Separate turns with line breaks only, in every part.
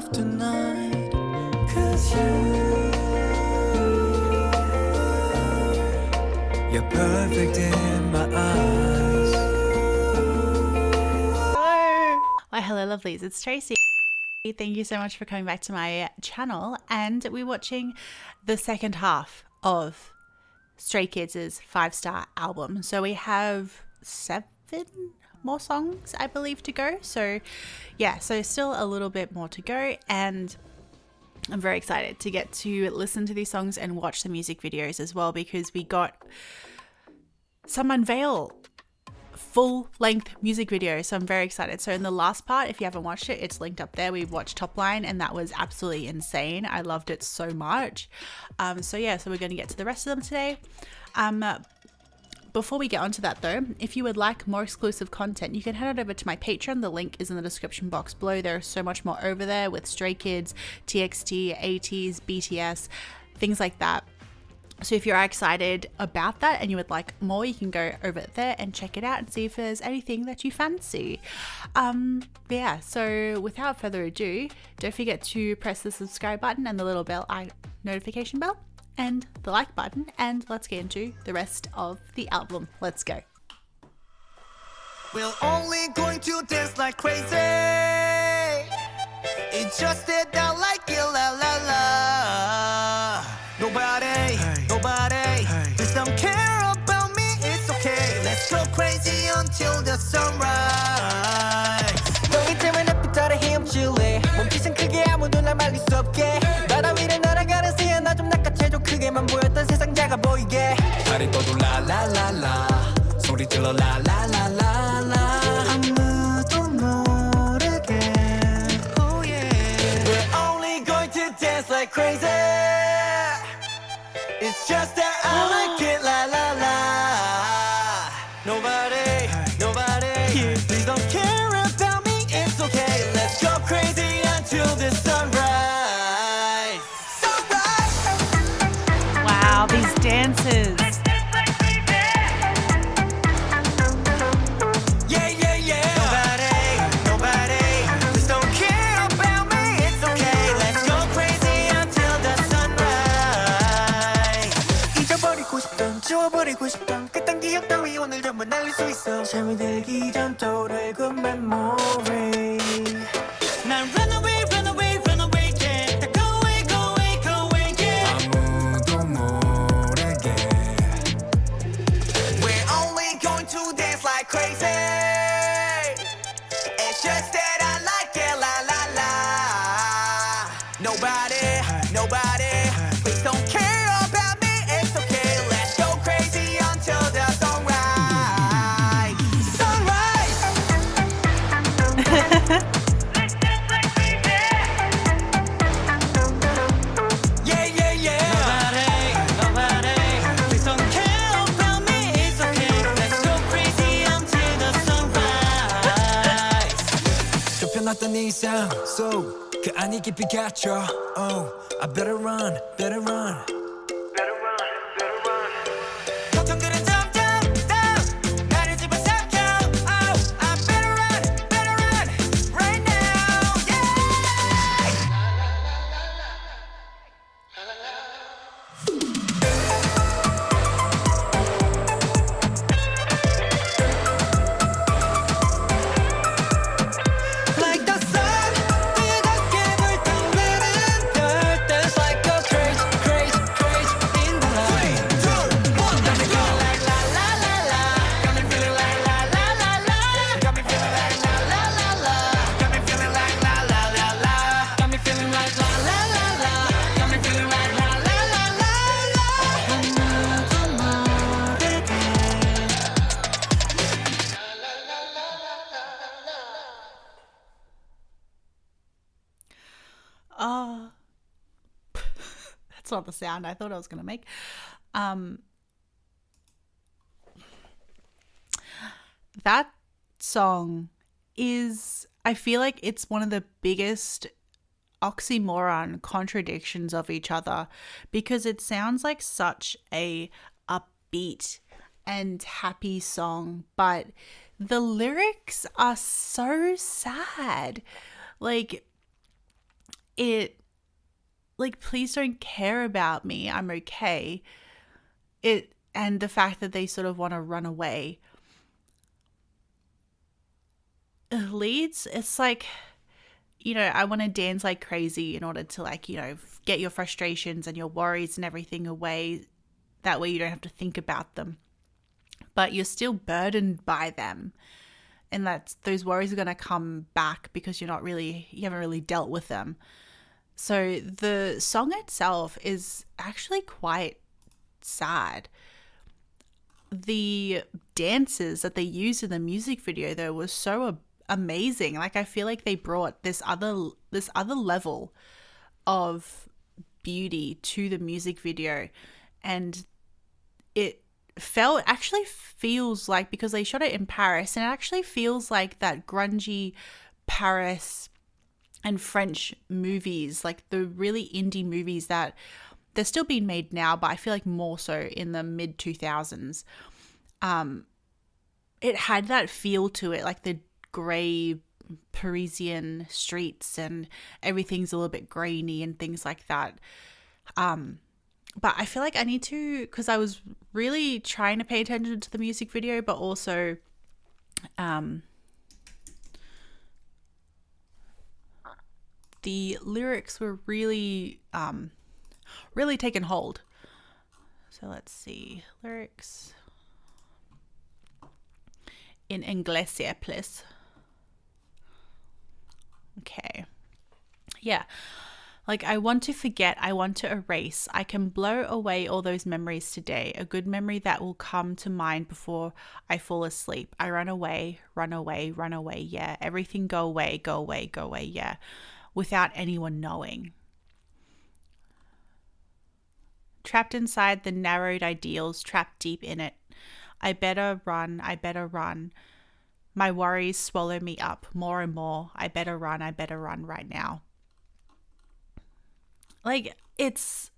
off tonight, 'cause you're perfect in my eyes.
Hello lovelies, it's Tracy. Thank you so much for coming back to my channel, and we're watching the second half of Stray Kids' 5-star album. So we have 7 more songs, I believe, to go. So yeah, so still a little bit more to go, and I'm very excited to get to listen to these songs and watch the music videos as well, because we got some unveil full-length music video, so I'm very excited. So in the last part, if you haven't watched it, it's linked up there. We watched Top Line and that was absolutely insane. I loved it so much. So yeah, so we're going to get to the rest of them today. Before we get onto that though, if you would like more exclusive content, you can head on over to my Patreon. The link is in the description box below. There's so much more over there with Stray Kids, TXT, ATEEZ, BTS, things like that. So if you're excited about that and you would like more, you can go over there and check it out and see if there's anything that you fancy. Yeah, so without further ado, don't forget to press the subscribe button and the little bell notification bell and the like button, and let's get into the rest of the album. Let's go.
We're only going to dance like crazy. It's just that I like it, la la la. Nobody, nobody, just don't care about me, it's okay. Let's go crazy until the sunrise. 너희 때문에 햇빛 헤엄칠래. 몸짓은 크게 아무도 날 말릴 수 없게. 바다 위를 날아가는 새야 나 좀 낚아채줘. 크게만 보였던 세상 작아 보이게. 달이 떠도 라라라라. 소리 질러 라라라라라. 아무도 모르게. Oh yeah. We're only going to dance like crazy. It's just that I like it, la la la. Nobody, nobody, please don't care about me, it's okay. Let's go crazy until the sunrise. Sunrise.
Wow, these dances.
Yeah, yeah, yeah. Nobody, nobody, please don't care about me, it's okay. Let's go crazy until the sunrise. 잊어버리고 싶던, 지워버리고 싶던 그딴 기억 따위 오늘 전부 날릴 수 있어. 잠이 들기 전 떠오를 그 memory. 난 run away, run away, run away, yeah. 다 go away, go away, go away, yeah. 아무도 모르게. We're only going to dance like crazy. It's just that I like it, la la la. Nobody, nobody, please don't care about me, it's okay. Let's go crazy until the sunrise. Sunrise. Yeah, yeah, yeah. Nobody, nobody, please don't care about me, it's okay. Let's go crazy until the sunrise. 좁혀놨던 이상 속 그 안이 깊이 갇혀. Oh, I better run, better run. 걱정들은 점점 더 나를 집어삼켜. Oh, I better run right now, yeah. Like the sun, 뜨겁게 불타오르는 별. Dance like a crazy, crazy, crazy in the light. 3, 2, 1, let me go. Like la la la la, got me feeling like la la la la, got me feeling like la la la la, got me feeling like la la la la, got me feeling like la la la la, got me feeling like la la la la la. 아무도 모르게.
Oh, that's not the sound I thought I was going to make. That song is, I feel like it's one of the biggest oxymoron contradictions of each other, because it sounds like such a upbeat and happy song, but the lyrics are so sad. Like, it, like, please don't care about me, I'm okay. And the fact that they sort of want to run away leads, it's like, you know, I want to dance like crazy in order to, like, you know, get your frustrations and your worries and everything away. That way you don't have to think about them. But you're still burdened by them. And those worries are going to come back because you haven't really dealt with them. So the song itself is actually quite sad. The dances that they used in the music video, though, was so amazing. Like, I feel like they brought this other level of beauty to the music video, and it actually feels like, because they shot it in Paris, and it actually feels like that grungy Paris and French movies, like the really indie movies that they're still being made now, but I feel like more so in the mid 2000s. It had that feel to it, like the grey Parisian streets and everything's a little bit grainy and things like that. But I feel like I need to, because I was really trying to pay attention to the music video, but also the lyrics were really taken hold. So let's see. Lyrics in English here, please. Okay. Yeah. Like, I want to forget, I want to erase. I can blow away all those memories today. A good memory that will come to mind before I fall asleep. I run away, yeah. Everything go away, yeah. Without anyone knowing. Trapped inside the narrowed ideals, trapped deep in it. I better run. My worries swallow me up more and more. I better run right now. Like, it's...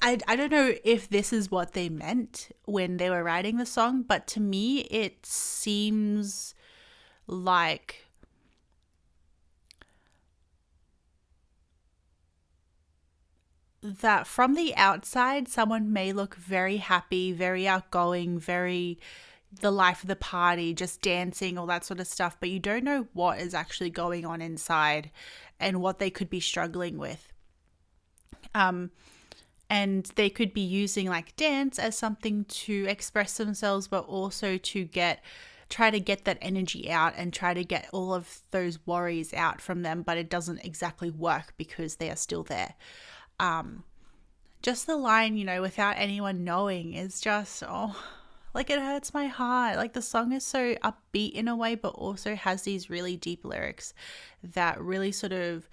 I don't know if this is what they meant when they were writing the song, but to me it seems like that from the outside someone may look very happy, very outgoing, very the life of the party, just dancing, all that sort of stuff, but you don't know what is actually going on inside and what they could be struggling with. And they could be using like dance as something to express themselves, but also to try to get that energy out and try to get all of those worries out from them, but it doesn't exactly work because they are still there. Just the line, you know, without anyone knowing is just, like, it hurts my heart. Like, the song is so upbeat in a way, but also has these really deep lyrics that really sort of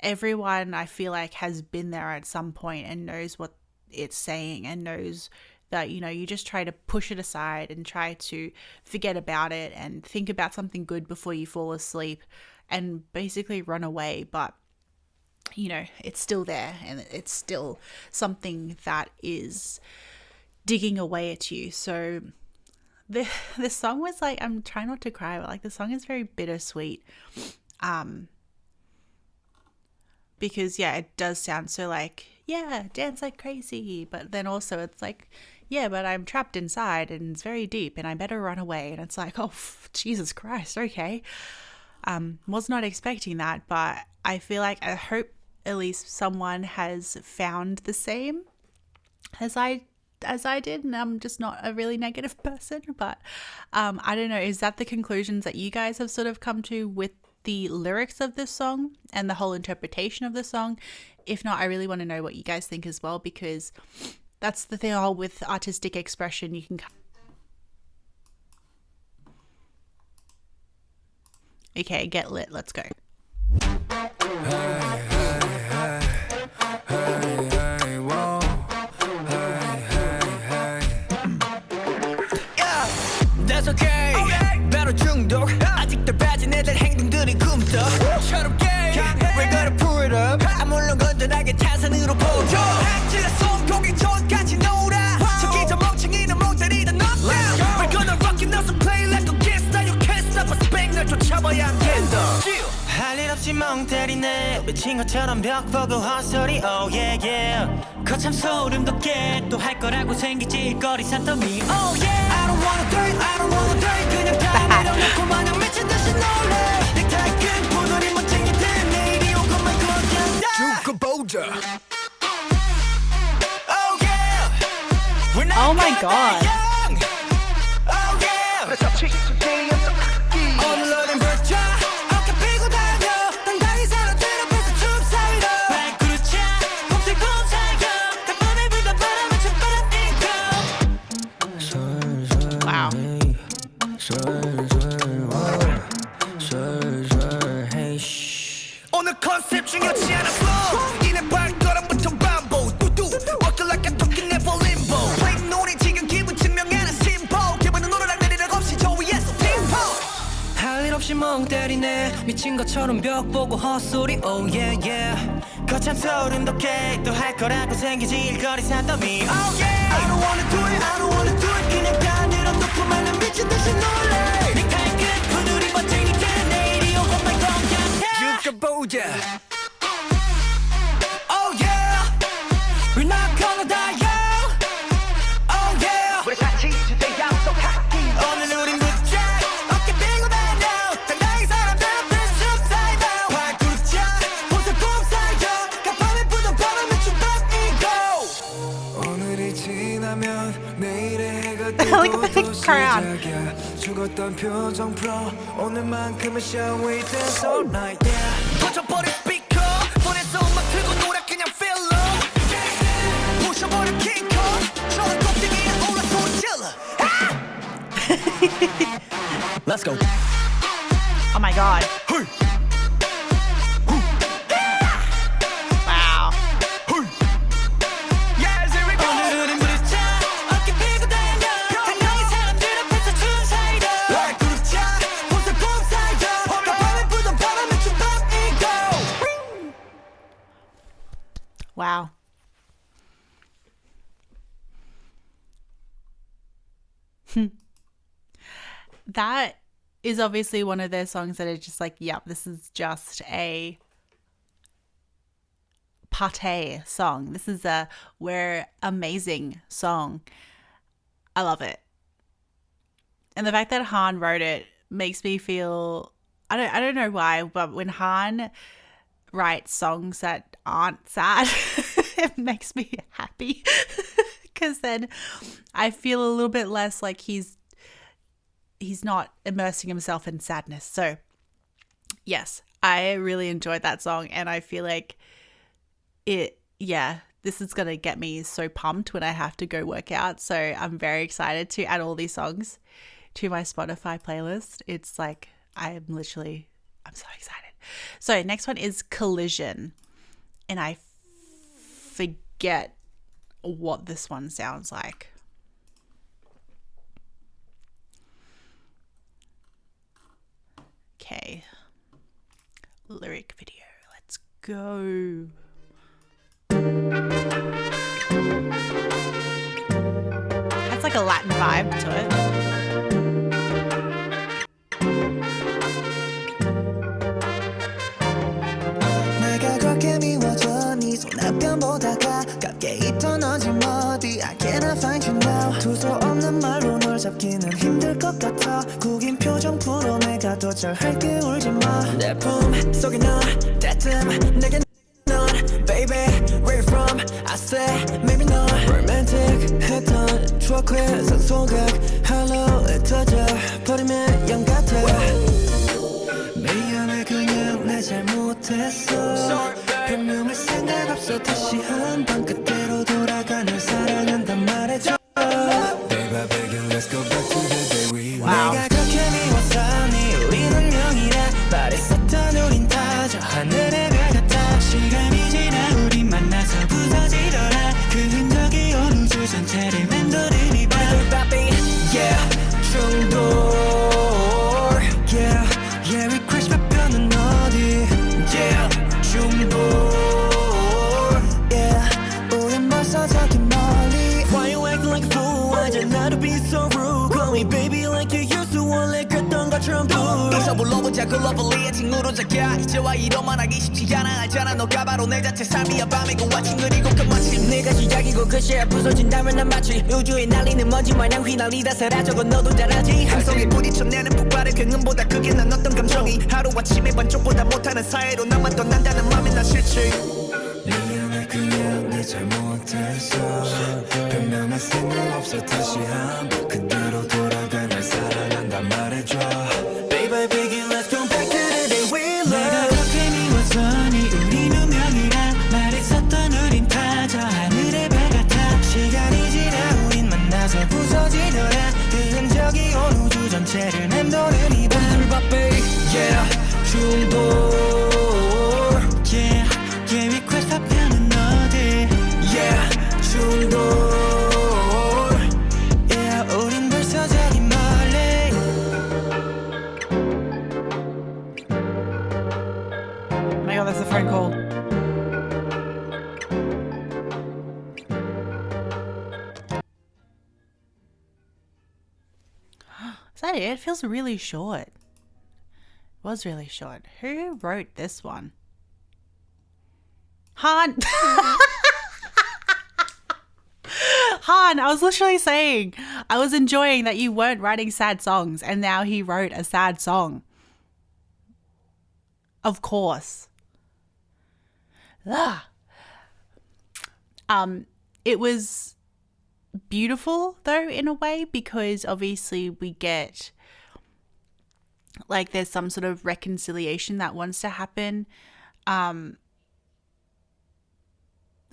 everyone, I feel like, has been there at some point and knows what it's saying and knows that, you know, you just try to push it aside and try to forget about it and think about something good before you fall asleep and basically run away. But, you know, it's still there and it's still something that is digging away at you. So the song was like, I'm trying not to cry, but like the song is very bittersweet. Because yeah, it does sound so like, yeah, dance like crazy, but then also it's like, yeah, but I'm trapped inside and it's very deep and I better run away. And it's like, oh, Jesus Christ, okay. Was not expecting that, but I feel like, I hope at least someone has found the same as I did, and I'm just not a really negative person. But I don't know, is that the conclusions that you guys have sort of come to with the lyrics of this song and the whole interpretation of the song? If not, I really want to know what you guys think as well, because that's the thing all with artistic expression. You can okay, get lit, let's go.
That's okay. 바로 중독. 아직도 빠진 애들 행동들이 꿈떡처럼 gay. We're gonna pull it up. 물론 건전하게 타산으로 보죠. 지금 손고기 전까지 놀아. 저기 저 멍청이는 멍자리다 knock down. We're gonna rock it now, so play like a gangster. You can't stop us, bang like 접어야 안 된다. 할 일 없이 멍 때리네. 미친 것처럼 벽 보고 헛소리. Oh yeah yeah. 거참 소름 돋게 또 할 거라고 생기지 일거리 산더미. Oh yeah. I don't wanna do it. I don't wanna do it. 그냥 다 내려놓고 마냥 미친 듯이 놀래. 내 탈끝 보너리 멋쟁이들 내일이 오고만 거jan다. 죽고 보자. Oh yeah. We're not
Oh my god.
Oh yeah. 오늘은 벌써 어깨 펴고 다녀. 당당히 사람들 앞에서 춤 사이로 발그릇 차 봄새 곰사여. 간밤에 불던 바람에 춤바람 일고.
Wow.
오늘 컨셉 중요치 않아 flow. 이내 발걸음부터 반복. 뚜뚜 walking like a talking never limbo. Play 노래 지금 기분 증명하는 심보. 기분은 오르락 내리락 없이 저 위에서 팀포. 할 일 없이 멍 때리네. 미친 것처럼 벽 보고 헛소리. Oh yeah yeah. 거참 소름 돋게 또 할 거라고 생기지 일거리 산더미. Oh yeah. I don't wanna do it. I don't wanna do it. 그냥 다 내려놓고 말면 미친 듯이 놀래. 내 칼끝 부두리 멋쟁이들 내일이 오고만 거jan다. 죽어보자. Oh yeah. We're not gonna die young. Oh yeah. 우리 같이 today 약속할게. 오늘 우린 붙자 어깨 펴고 다녀. 당당히 사람들 앞에서 춤 사이로 발그릇 차 봄새 곰사여. 간밤에 불던 바람에 춤밥 이고. 오늘이 지나면 내일의 해가
Look at the
뜨고
crown.
죽었던 표정 풀어. 오늘만큼은 shall we dance all night yeah. 터져버린 스피커 폰에서 음악 틀고 노래 그냥 feel it. 부셔버린 킹콩 저 꼭대기에 올라서 질러. Let's go.
Oh my god. Wow.
Yes, here we go. 오늘은 부르자 어깨 펴고 다녀. 당당히 사람들 앞에서 춤 사이로 발그릇 차 봄새 곰사여. 간밤에 불던 바람에 춤밥 이고.
Wow. That is obviously one of their songs that are just like, yep, this is just a party song. This is a we're amazing song. I love it. And the fact that Han wrote it makes me feel I don't know why, but when Han writes songs that aren't sad, it makes me happy. Because then I feel a little bit less like he's not immersing himself in sadness. So yes, I really enjoyed that song, and I feel like this is going to get me so pumped when I have to go work out. So I'm very excited to add all these songs to my Spotify playlist. It's like, I'm so excited. So next one is Collision, and I forget what this one sounds like. Okay, lyric video, let's go. Has like a Latin vibe to it.
내가 그렇게 미워져 네 손앞편 보다가 가깝게 있던지 어디 I cannot find you now. 두서 없는 말로 널 잡기는 힘들 것 같아. 구긴 표정 풀어 내가 더 잘할게 울지 마. 내 품 속에 넌 대뜸 내게 넌 baby where you from I say maybe 넌 romantic 했던 추억의 상소각 hello 터져 버리면 영 같아. 미안해 그냥 내 잘못했어. 변명할 생각 없어. 다시 한번 그때로 돌아가 널 사랑한단 말해줘. Baby begging let's go back to the day we were. 내가 그렇게 미워서 네 우린 운명이라 말했었던 우린 다 저 하늘의 별 같아. 시간이 지나 우리 만나서 부서지더라. 그 흔적이 온 우주 전체를 맴도는 이 밤. Yeah 중독. Yeah we crash 파편은 어디. Yeah 중독. Yeah 둘이서 불러보자 글로벌리의 징후로 작야 이제와 이로만 하기 쉽지 않아 알잖아 너가 바로 내 자체 삶이야 밤이고 아침 그리고 끝마침 내가 시작이고 끝이야 부서진다면 난 마치 우주에 날리는 먼지 마냥 휘날리다 사라져고 너도 잘 알지 항성에 부딪혀내는 폭발의 경음보다 크게 난 어떤 감정이 하루아침에 반쪽보다 못하는 사이로 나만 떠난다는 맘이 난 싫지
미안해 그냥 내 잘못했어 변명할 생각 없어 다시 한번 그대로 돌아가 날 사랑한단 말해줘
Baby begin let's go back to the day we love
내가 그렇게 미웠더니 우리 누명이란 말했었던 우린 다 저 하늘의 별 같아 시간이 지나 우린 만나서 부서지더라 그 흔적이 온 우주 전체를 맴도는 이 밤 baby yeah 중독 yeah yeah request 앞에는 어디 yeah 중독 yeah 우린 벌써 저기 멀리
Oh my god, that's a phone call. Is that it? It feels really short. It was really short. Who wrote this one? Han! Han, I was literally saying, I was enjoying that you weren't writing sad songs and now he wrote a sad song. Of course. Ugh. It was beautiful though in a way because obviously we get like there's some sort of reconciliation that wants to happen.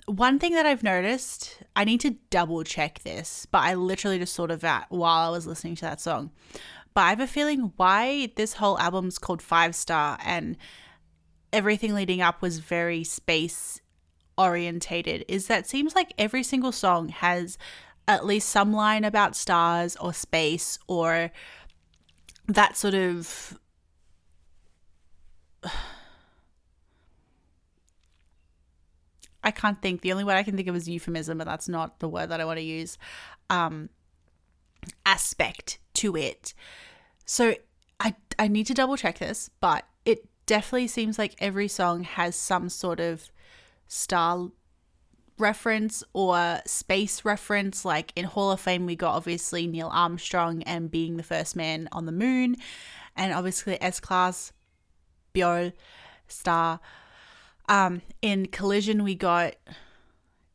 One thing that I've noticed, I need to double check this, but I literally just thought of that while I was listening to that song. But I have a feeling why this whole album's called 5 Star and everything leading up was very space orientated is that it seems like every single song has at least some line about stars or space or that sort of I can't think. The only word I can think of is euphemism, but that's not the word that I want to use. Aspect to it. So I need to double check this, but it definitely seems like every song has some sort of star reference or space reference. Like in Hall of Fame, we got obviously Neil Armstrong and being the first man on the moon, and obviously S-Class, Björl, Star. In Collision, we got,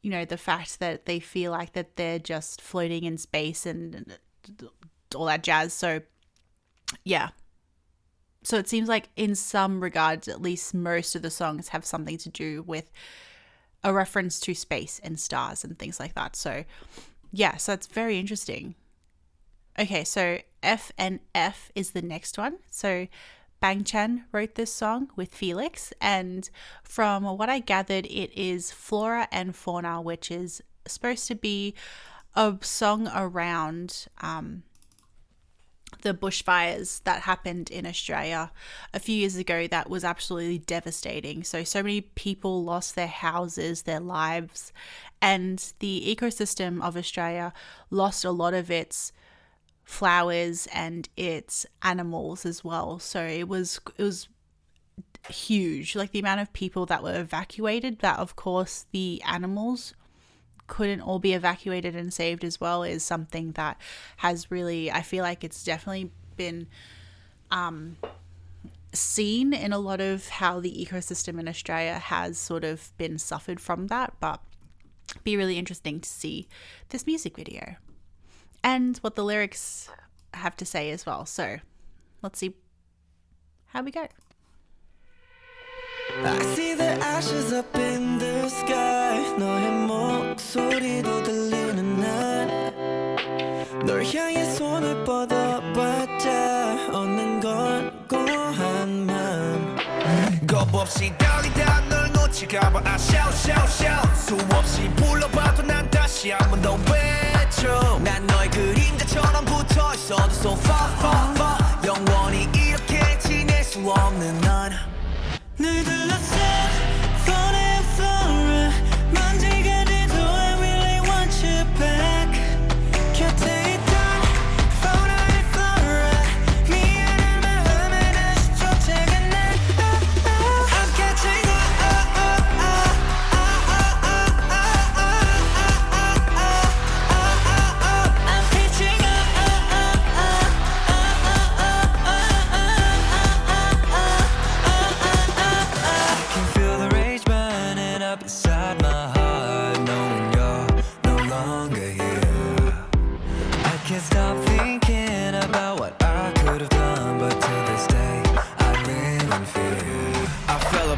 you know, the fact that they feel like that they're just floating in space and all that jazz. So, yeah. So it seems like in some regards, at least most of the songs have something to do with a reference to space and stars and things like that. So, yeah, so it's very interesting. Okay, so F and F is the next one. So Bang Chan wrote this song with Felix, and from what I gathered, it is Flora and Fauna, which is supposed to be a song around the bushfires that happened in Australia a few years ago that was absolutely devastating. So many people lost their houses, their lives, and the ecosystem of Australia lost a lot of its flowers and its animals as well. So it was huge, like the amount of people that were evacuated, that of course the animals couldn't all be evacuated and saved as well, is something that has really, I feel like it's definitely been seen in a lot of how the ecosystem in Australia has sort of been suffered from that. But it'd be really interesting to see this music video and what the lyrics have to say as well. So let's see how we go.
I see the ashes up in the sky 너의 목소리도 들리는 날 널 향해 손을 뻗어봤자 얻는 건 고한 맘
겁없이 달리다 널 놓칠까봐 I shout shout shout 수없이 불러봐도 난 다시 한 번 더 외쳐 난 너의 그림자처럼 붙어있어도 so far far far 영원히 이렇게 지낼 수 없는 넌
늘 둘러싼 fauna and flora 먼지가 돼도 I really want you back 곁에 있던 fauna and flora 미안한 마음에 난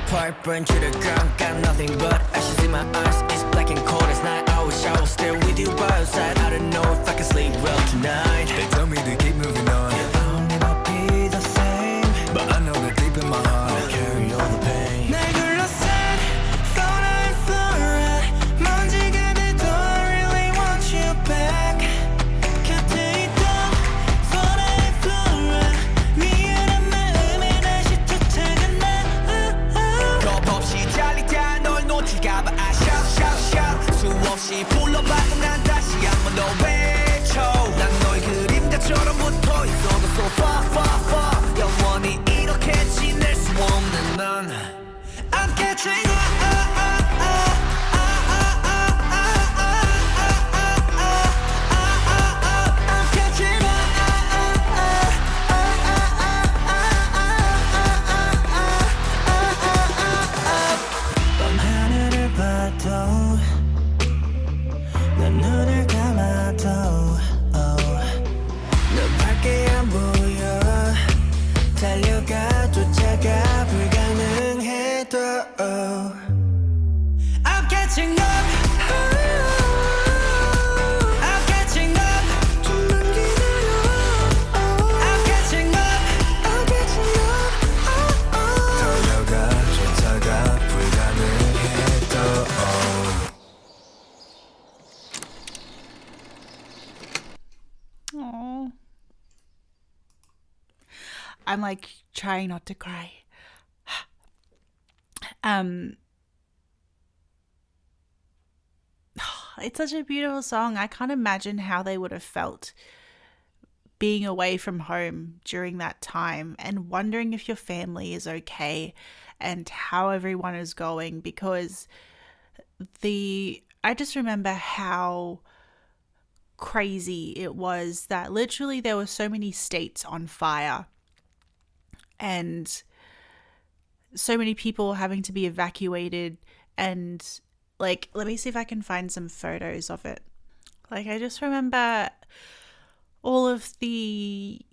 Pipe burn to the ground, got nothing but ashes in my eyes. It's black and cold as night. I wish I was there with you by your side. I don't know if I can sleep well tonight. They tell me to keep moving on. I'll never be the same, but I know that deep in my heart I carry all the pain. 날 둘러싼 fauna and flora, 먼지가 돼도 I really want you back. 곁에 있던 fauna and flora, 미안한 마음에 다시 쫓아간다. 겁 없이 달리다 널 놓칠까봐 I shout shout shout. 수없이 불러봐도 난 다시 한 번 더 외쳐. 난 너의 그림자처럼 붙어있어도 so far far far. 영원히 이렇게 지낼 수 없는 넌 I'm catching I'm catching 밤하늘을 봐도 난 눈을 감아도 너밖에 안 보여. 달려가 쫓아가 불가능해도 I'm catching up. I'm catching up. 좀만 기다려. I'm catching up. I'm catching up. 달려가 쫓아가 불가능해도
Oh. I'm like trying not to cry. It's such a beautiful song. I can't imagine how they would have felt being away from home during that time and wondering if your family is okay and how everyone is going, because I just remember how crazy it was that literally there were so many states on fire and so many people having to be evacuated. And like, let me see if I can find some photos of it. Like, I just remember all of the,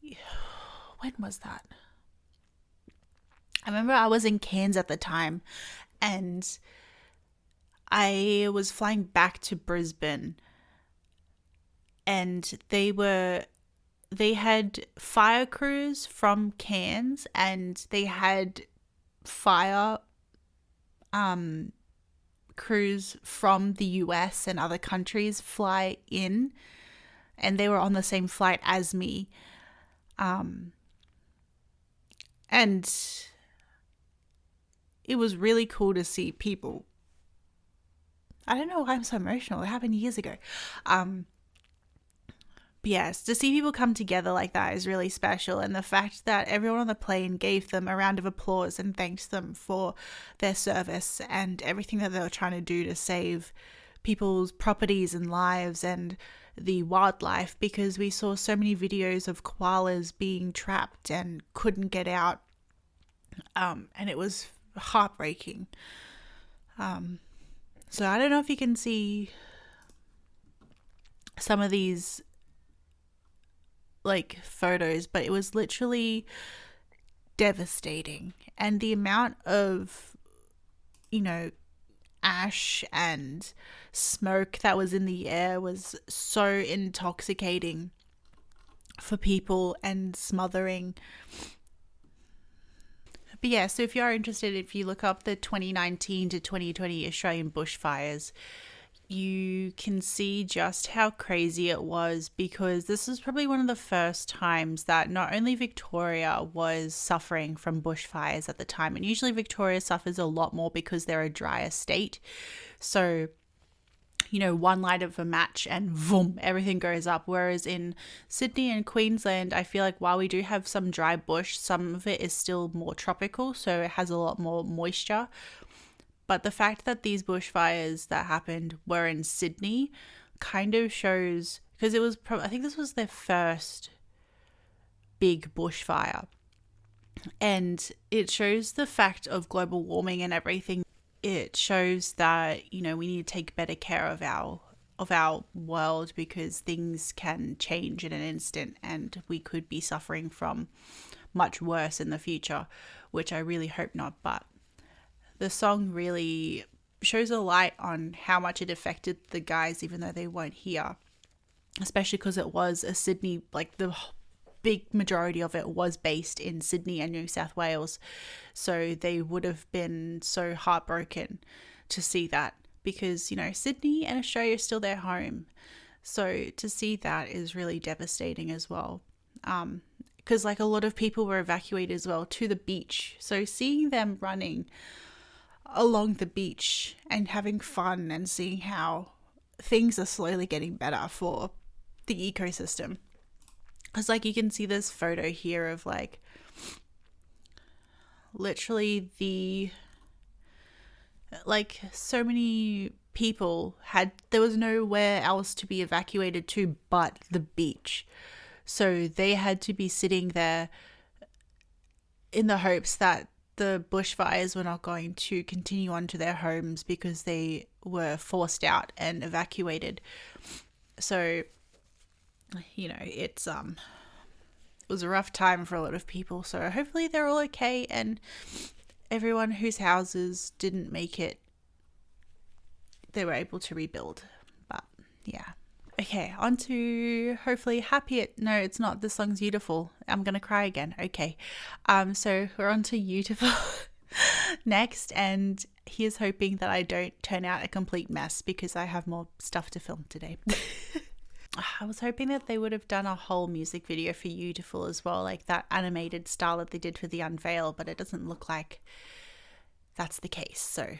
when was that? I remember I was in Cairns at the time and I was flying back to Brisbane, and they had fire crews from Cairns and they had fire crews from the US and other countries fly in, and they were on the same flight as me. And it was really cool to see people. I don't know why I'm so emotional. It happened years ago. But yes, to see people come together like that is really special. And the fact that everyone on the plane gave them a round of applause and thanked them for their service and everything that they were trying to do to save people's properties and lives and the wildlife, because we saw so many videos of koalas being trapped and couldn't get out. And it was heartbreaking. So I don't know if you can see some of these like photos, but it was literally devastating. And the amount of, ash and smoke that was in the air was so intoxicating for people and smothering. But yeah, so if you are interested, if you look up the 2019 to 2020 Australian bushfires, you can see just how crazy it was, because this is probably one of the first times that not only Victoria was suffering from bushfires at the time, and usually Victoria suffers a lot more because they're a drier state. So, one light of a match and boom, everything goes up. Whereas in Sydney and Queensland, I feel like while we do have some dry bush, some of it is still more tropical, so it has a lot more moisture. But the fact that these bushfires that happened were in Sydney kind of shows, because it was I think this was their first big bushfire, and it shows the fact of global warming and everything. It shows that we need to take better care of our world, because things can change in an instant and we could be suffering from much worse in the future, which I really hope not. But the song really shows a light on how much it affected the guys, even though they weren't here, especially because it was a Sydney, like the big majority of it was based in Sydney and New South Wales. So they would have been so heartbroken to see that, because, you know, Sydney and Australia is still their home. So to see that is really devastating as well. Because like a lot of people were evacuated as well to the beach. So seeing them running along the beach and having fun and seeing how things are slowly getting better for the ecosystem. Because like you can see this photo here of like literally like so many people there was nowhere else to be evacuated to but the beach. So they had to be sitting there in the hopes that the bushfires were not going to continue on to their homes, because they were forced out and evacuated. So, you know, it was a rough time for a lot of people. So hopefully they're all okay, and everyone whose houses didn't make it, they were able to rebuild. But yeah. Okay, on to hopefully happier. No, it's not. This song's beautiful. I'm gonna cry again. Okay, so we're on to Beautiful next, and here's hoping that I don't turn out a complete mess, because I have more stuff to film today. I was hoping that they would have done a whole music video for Beautiful as well, like that animated style that they did for the unveil, but it doesn't look like that's the case. So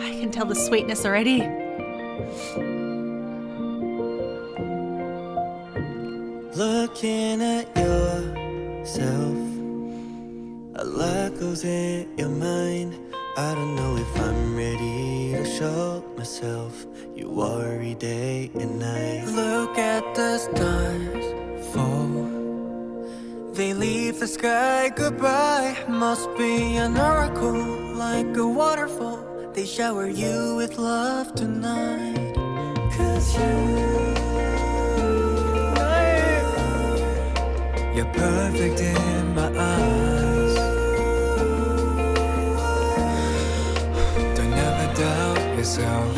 I can tell the sweetness already.
Looking at yourself, a lot goes in your mind. I don't know if I'm ready to show myself. You worry day and night. Look at the stars fall, they leave the sky goodbye. Must be an oracle, like a waterfall. They shower you with love tonight. 'Cause you're perfect in my eyes. Don't ever doubt yourself.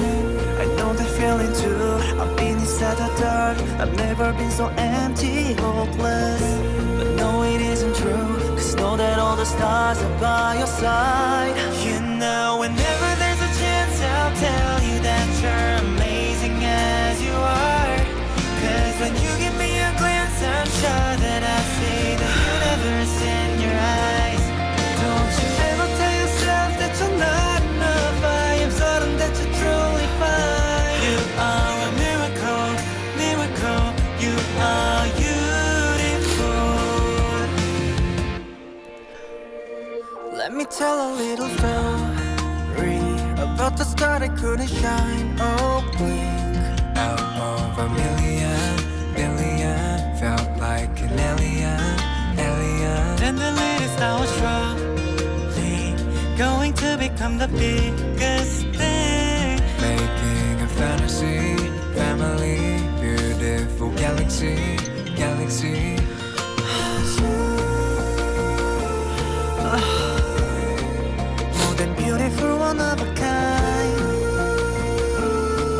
I know that feeling too. I've been inside the dark. I've never been so empty, hopeless. But no, it isn't true. 'Cause know that all the stars are by your side. You know, whenever there's a chance, I'll tell you that you're amazing as you are. 'Cause when you give me a glance, I'm sure that I see the universe in your eyes. Don't you ever tell yourself that you're not enough. I am certain that you're truly fine. You are a miracle, miracle. You are beautiful. Let me tell a little story about the star that couldn't shine. Oh, blink out of a million, felt like an alien. And the latest I was surely going to become the biggest thing. Making a fantasy, family, beautiful galaxy. More than beautiful, one of a kind.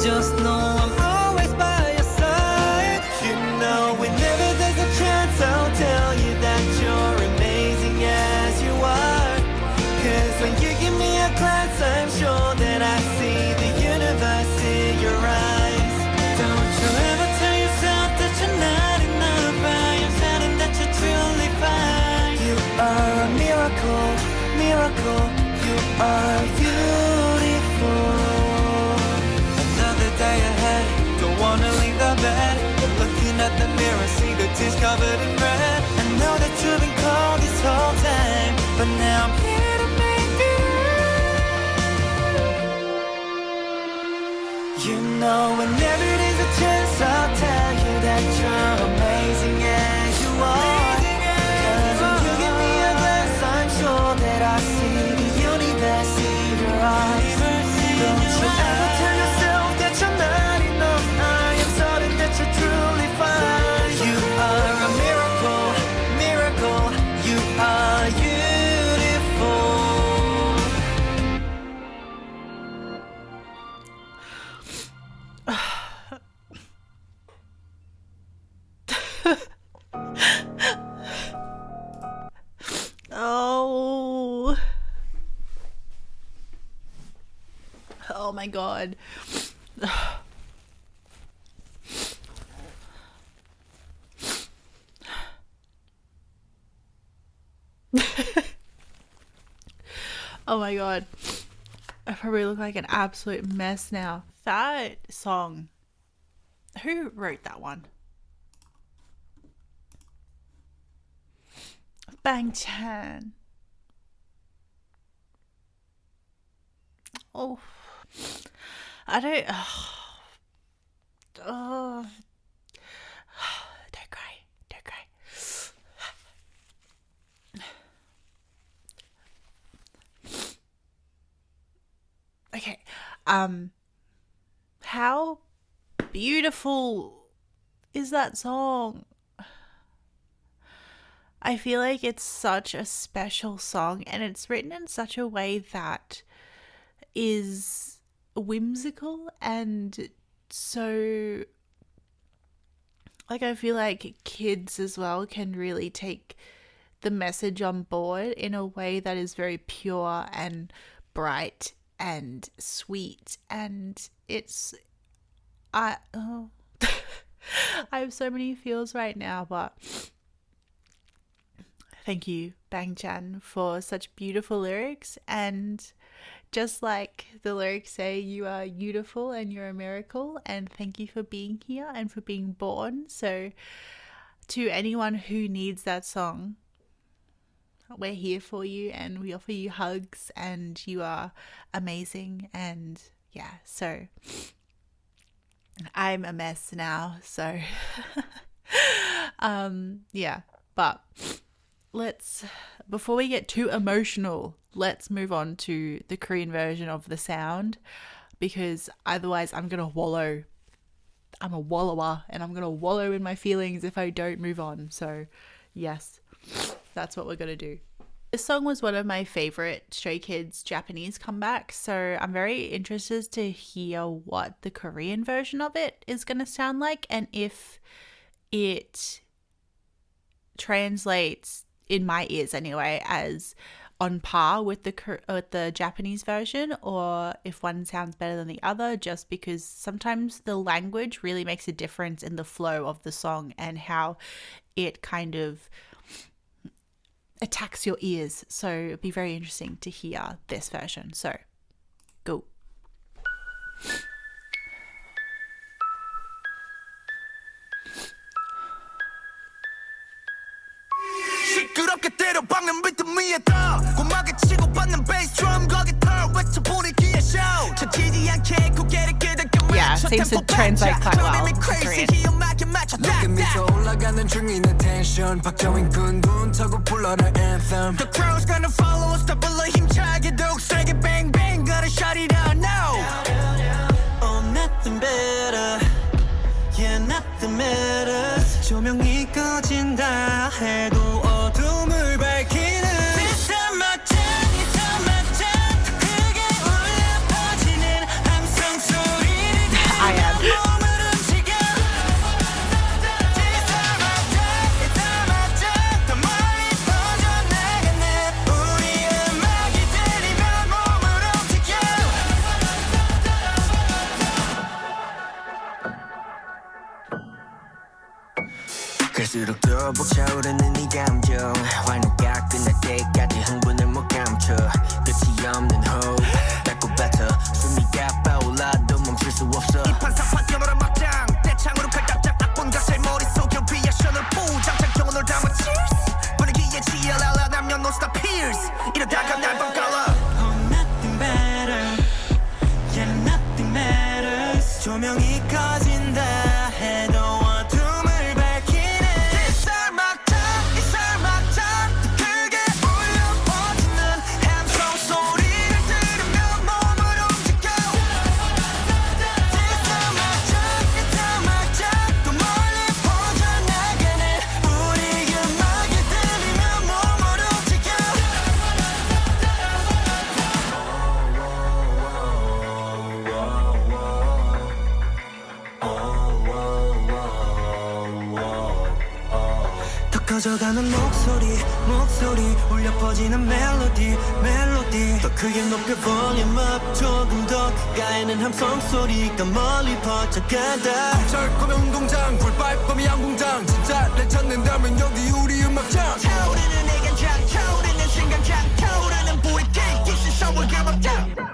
Just know I'm always by your side. You know, whenever there's a chance, I'll tell you that you're amazing as you are. 'Cause when you give me a glance, I'm sure that I see the universe in your eyes. Don't you ever tell yourself that you're not enough. I am certain that you're truly fine. You are a miracle, miracle. You are beautiful. Another day ahead, don't wanna leave the bed. But looking at the mirror, see the tears covered in red. I know that you've been cold this whole time, but now I'm here to make it right. You know, whenever there's a chance, I'll tell you that you're amazing as you are. 'Cause when you give me a glance, I'm sure that I see the universe in
my god. Oh my god. I probably look like an absolute mess now. That song. Who wrote that one? Bang Chan. Oh. I don't. Oh. Don't cry. Don't cry. Okay. How beautiful is that song? I feel like it's such a special song, and it's written in such a way that is whimsical, and so like I feel like kids as well can really take the message on board in a way that is very pure and bright and sweet, and it's I have so many feels right now, but thank you, Bang Chan, for such beautiful lyrics. And just like the lyrics say, you are beautiful and you're a miracle, and thank you for being here and for being born. So to anyone who needs that song, we're here for you, and we offer you hugs, and you are amazing. And yeah, so I'm a mess now, so yeah, but before we get too emotional, let's move on to the Korean version of the sound, because otherwise I'm gonna wallow. I'm a wallower, and I'm gonna wallow in my feelings if I don't move on. So yes, that's what we're gonna do. This song was one of my favorite Stray Kids Japanese comebacks, so I'm very interested to hear what the Korean version of it is gonna sound like, and if it translates, in my ears anyway, as on par with the Japanese version, or if one sounds better than the other, just because sometimes the language really makes a difference in the flow of the song and how it kind of attacks your ears. So it'd be very interesting to hear this version. So go.
시끄럽게 때려박는 리듬 위에다 고막에 치고 받는 베이스 드럼 거기 털 외쳐보는 기의 쇼 쳐지지 않게 고개를 끄덕여
Yeah, seems to translate quite well to Korean.
높게 미쳐 올라가는 중이네 텐션 박정인 군군 타고 불러라 anthem
The crowd's gonna follow us 다 불러 힘차게 독세게 bang bang gotta shut it out now
Oh nothing better Yeah nothing matters 조명이 꺼진다 해도 어둠을 밝히는 This time my time This time my time 크게 울려 퍼지는 함성 소리를
I am.
몸을 움직여 This time my time This time my time 더 멀리 퍼져나가는 우리 음악이 들리면 몸을 움직여 갈수록 더 벅차오르는 이 감정 활로가 끝날 때까지 흥분을 못 감춰 끝이 없는 호흡 닿고 뱉어 숨이 가빠올라도 멈출 수 없어
이 판사판 뛰어노란 막장 대창으로 칼답장 악본 가사의 머릿속에 리액션을 포장 장경을 담아 cheers 분위기에 지혈랄라 남녀노소 다 pierce 이러다가 날 번갈아
Oh nothing better Yeah nothing matters 조명이 꺼진다 해도 어둠을 밝히는
This time my time This time my time 더 크게 울려 퍼지는 함성 소리를 들으며 몸을 움직여 This time my time
커져가는 목소리 울려 퍼지는 멜로디 더 크게 높여 볼륨 up 조금 더 가까이는 함성 소리가 멀리 퍼져간다
절거면 운동장 불발범이 양궁장 진짜를 찾는다면 여기 우리 음악장
타오르는 애간장 타오르는 생강장 타오르는 불길 기시 샤워 감압장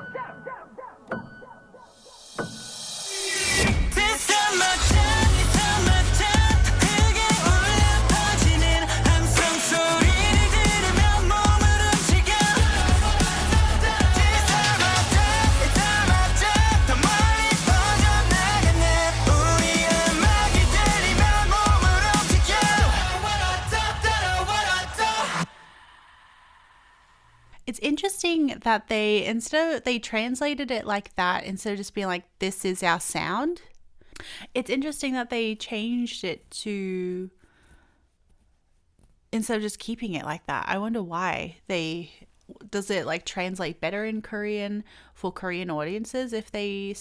It's interesting that they translated it like that instead of just being like, this is our sound. It's interesting that they changed it to, instead of just keeping it like that. I wonder why. Does it like translate better in Korean for Korean audiences if they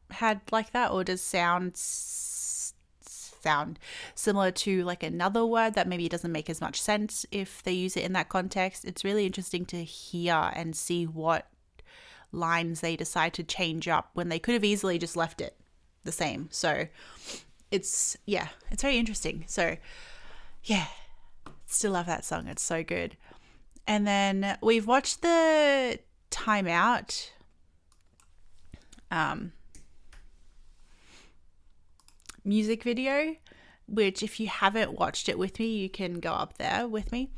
had like that, or does sound similar to like another word that maybe doesn't make as much sense if they use it in that context? It's really interesting to hear and see what lines they decide to change up when they could have easily just left it the same. So it's very interesting. So yeah, still love that song. It's so good. And then we've watched the Timeout music video, which if you haven't watched it with me, you can go up there with me.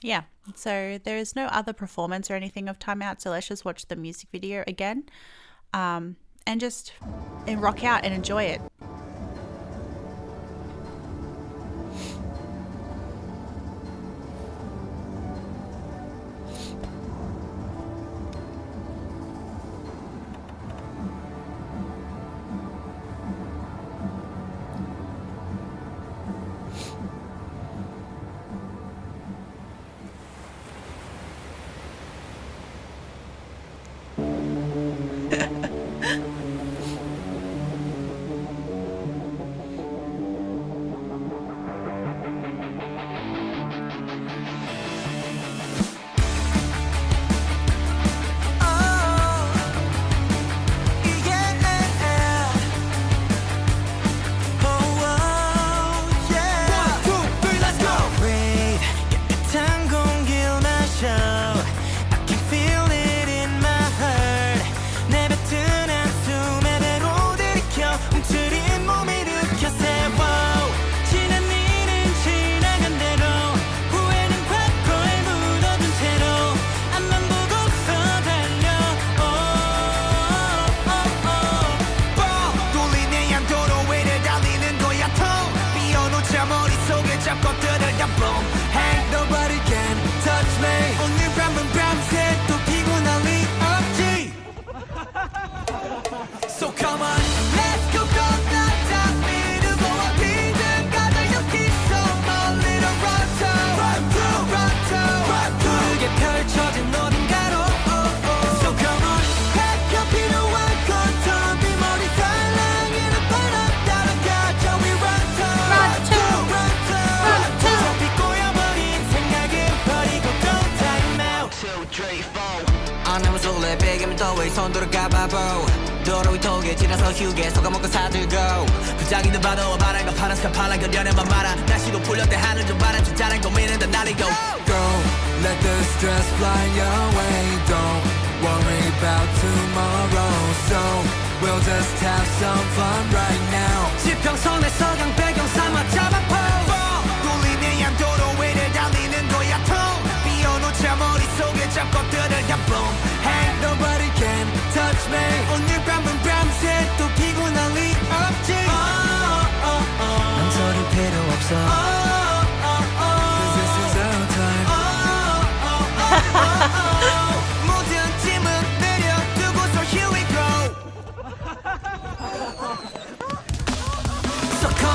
Yeah, so there is no other performance or anything of Timeout, so let's just watch the music video again and rock out and enjoy it.
손 돌아가봐보 도로 위 통에 지나서 휴게소 가먹고 사들고 부장이는 봐도 바란 거 파란색 파란 그려내만 말아 날씨도 풀렸대 하늘 좀 바람 좀 자란 고민은 다 날리고
Go, let the stress fly away Don't worry about tomorrow So, we'll just have some fun right now
지평선의 서강 배경 삼아 잡아보
뚫리는 양도로 위를 달리는 거야 통 비워놓자 머릿속에 잡것들을 다 boom
Hey, nobody can touch me 오늘 밤은 밤새 또 피곤할 리 없지
망설일 필요 없어
Cause this is our time
모든 짐은 내려두고서 here we go
So come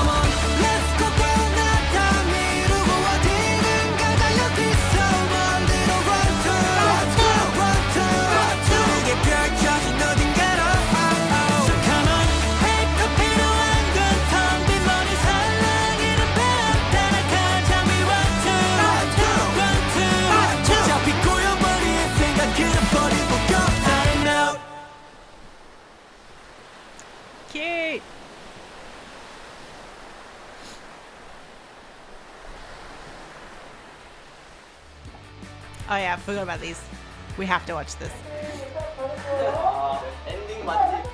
Oh yeah, I forgot about these. We have to watch this.
엔딩 맞지?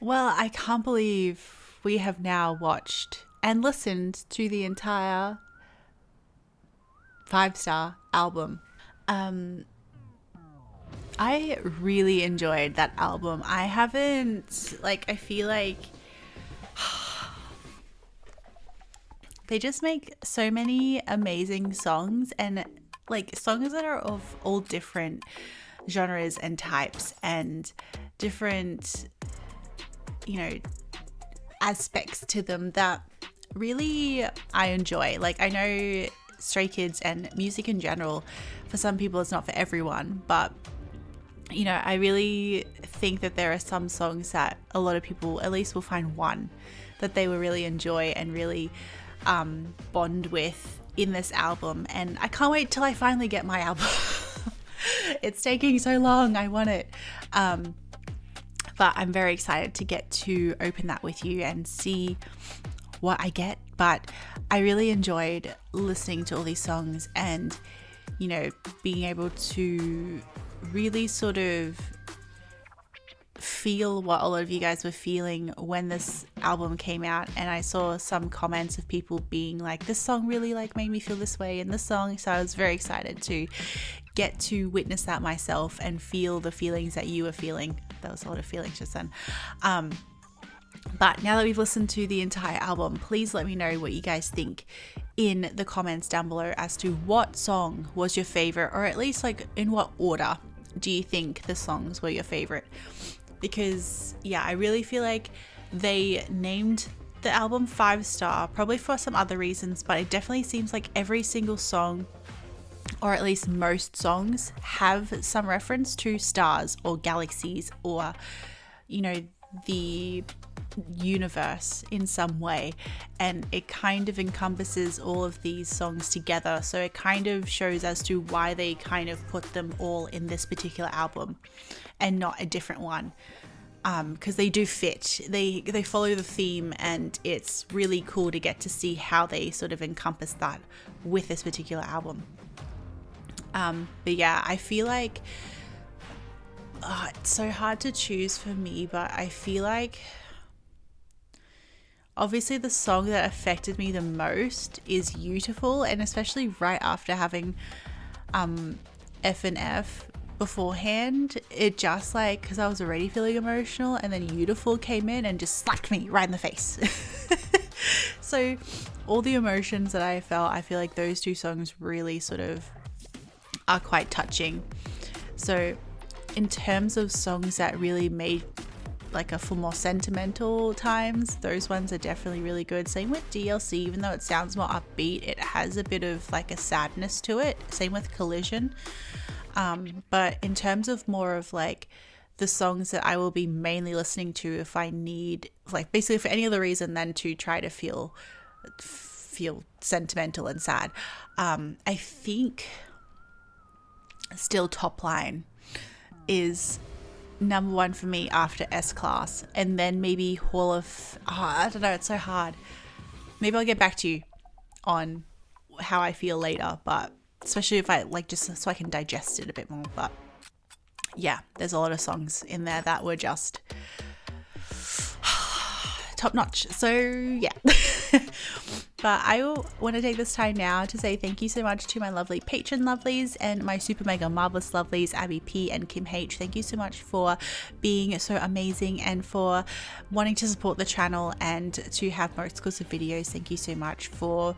Well, I can't believe we have now watched and listened to the entire 5-star album. I really enjoyed that album. I haven't, like, I feel like they just make so many amazing songs, and like songs that are of all different genres and types and different, you know, aspects to them that really I enjoy. Like, I know Stray Kids and music in general, for some people it's not for everyone, but you know, I really think that there are some songs that a lot of people at least will find one that they will really enjoy and really bond with in this album. And I can't wait till I finally get my album. It's taking so long. I want it. But I'm very excited to get to open that with you and see what I get. But I really enjoyed listening to all these songs and, you know, being able to really sort of feel what a lot of you guys were feeling when this album came out. And I saw some comments of people being like, this song really like made me feel this way in this song. So I was very excited to get to witness that myself and feel the feelings that you were feeling. That was a lot of feelings just then. But now that we've listened to the entire album, please let me know what you guys think in the comments down below as to what song was your favorite, or at least like in what order do you think the songs were your favorite? Because yeah, I really feel like they named the album 5-star, probably for some other reasons, but it definitely seems like every single song, or at least most songs, have some reference to stars or galaxies or, you know, the universe in some way, and it kind of encompasses all of these songs together, so it kind of shows as to why they kind of put them all in this particular album and not a different one, because they do fit, they follow the theme, and it's really cool to get to see how they sort of encompass that with this particular album. But yeah, I feel like it's so hard to choose for me, but I feel like obviously the song that affected me the most is Beautiful, and especially right after having F and F beforehand, it just like, because I was already feeling emotional, and then Beautiful came in and just slapped me right in the face. So all the emotions that I felt, I feel like those two songs really sort of are quite touching. So in terms of songs that really made like for more sentimental times, those ones are definitely really good. Same with DLC, even though it sounds more upbeat, it has a bit of like a sadness to it. Same with Collision. But in terms of more of like the songs that I will be mainly listening to if I need, like basically for any other reason than to try to feel sentimental and sad, I think still Top Line is number one for me after S-Class, and then maybe Hall of, I don't know, it's so hard. Maybe I'll get back to you on how I feel later, but especially if I like, just so I can digest it a bit more. But yeah, there's a lot of songs in there that were just top notch. So yeah. But I want to take this time now to say thank you so much to my lovely patron lovelies and my super mega marvelous lovelies, Abby P and Kim H. Thank you so much for being so amazing and for wanting to support the channel and to have more exclusive videos. Thank you so much for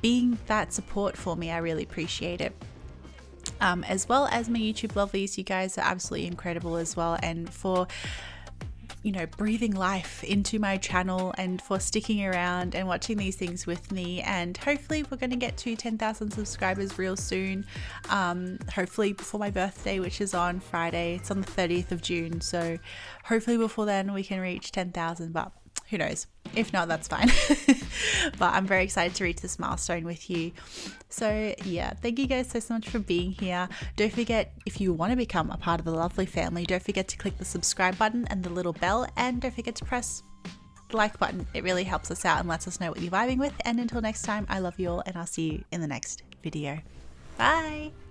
being that support for me. I really appreciate it. as well as my YouTube lovelies. You guys are absolutely incredible as well, and for breathing life into my channel and for sticking around and watching these things with me. And hopefully we're going to get to 10,000 subscribers real soon, hopefully before my birthday, which is on Friday. It's on the 30th of June, so hopefully before then we can reach 10,000, but who knows? If not, that's fine. But I'm very excited to reach this milestone with you. So yeah, thank you guys so much for being here. Don't forget, if you want to become a part of the lovely family, don't forget to click the subscribe button and the little bell, and don't forget to press the like button. It really helps us out and lets us know what you're vibing with. And until next time, I love you all, and I'll see you in the next video. Bye.